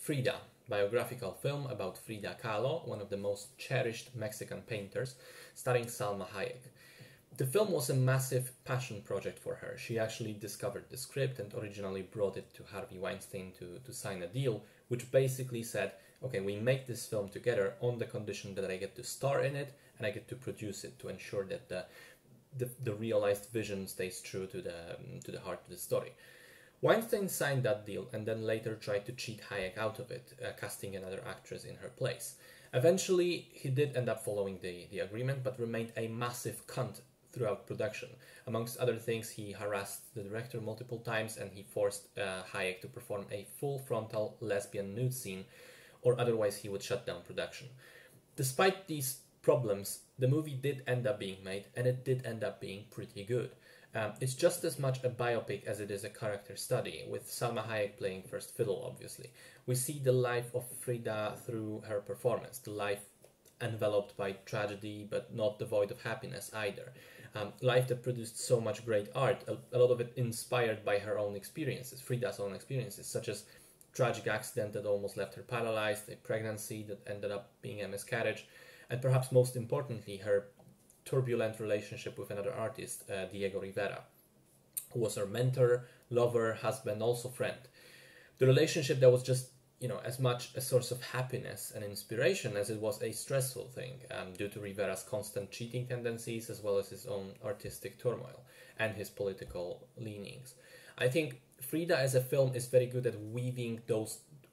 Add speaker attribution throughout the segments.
Speaker 1: Frida, biographical film about Frida Kahlo, one of the most cherished Mexican painters, starring Salma Hayek. The film was a massive passion project for her. She actually discovered the script and originally brought it to Harvey Weinstein to sign a deal, which basically said, okay, we make this film together on the condition that I get to star in it and I get to produce it to ensure that the realized vision stays true to the heart of the story. Weinstein signed that deal and then later tried to cheat Hayek out of it, casting another actress in her place. Eventually, he did end up following the agreement, but remained a massive cunt throughout production. Amongst other things, he harassed the director multiple times and he forced Hayek to perform a full frontal lesbian nude scene, or otherwise he would shut down production. Despite these problems, the movie did end up being made, and it did end up being pretty good. It's just as much a biopic as it is a character study, with Salma Hayek playing first fiddle, obviously. We see the life of Frida through her performance, the life enveloped by tragedy, but not devoid of happiness either. Life that produced so much great art, a lot of it inspired by her own experiences, Frida's own experiences, such as tragic accident that almost left her paralyzed, a pregnancy that ended up being a miscarriage, and perhaps most importantly, her turbulent relationship with another artist, Diego Rivera, who was her mentor, lover, husband, also friend. The relationship that was just, as much a source of happiness and inspiration as it was a stressful thing, due to Rivera's constant cheating tendencies as well as his own artistic turmoil and his political leanings. I think Frida as a film is very good at weaving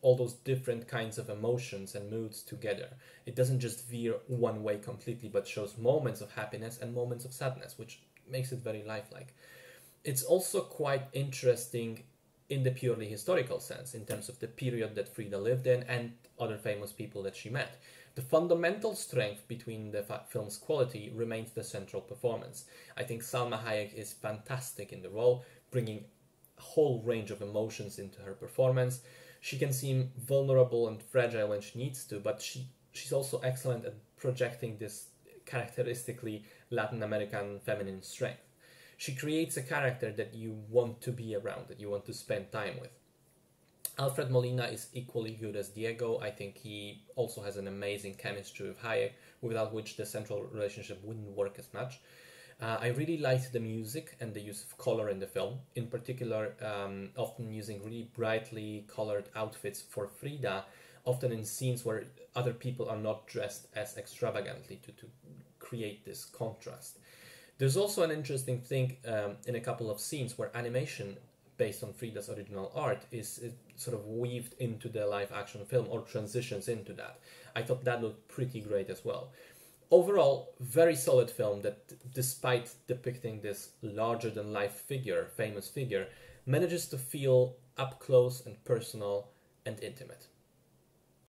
Speaker 1: all those different kinds of emotions and moods together. It doesn't just veer one way completely, but shows moments of happiness and moments of sadness, which makes it very lifelike. It's also quite interesting in the purely historical sense, in terms of the period that Frida lived in and other famous people that she met. The fundamental strength between the film's quality remains the central performance. I think Salma Hayek is fantastic in the role, bringing a whole range of emotions into her performance. She can seem vulnerable and fragile when she needs to, but she's also excellent at projecting this characteristically Latin American feminine strength. She creates a character that you want to be around, that you want to spend time with. Alfred Molina is equally good as Diego. I think he also has an amazing chemistry with Hayek, without which the central relationship wouldn't work as much. I really liked the music and the use of color in the film, in particular often using really brightly colored outfits for Frida, often in scenes where other people are not dressed as extravagantly to create this contrast. There's also an interesting thing in a couple of scenes where animation based on Frida's original art is sort of weaved into the live action film or transitions into that. I thought that looked pretty great as well. Overall, very solid film that, despite depicting this larger-than-life famous figure, manages to feel up close and personal and intimate.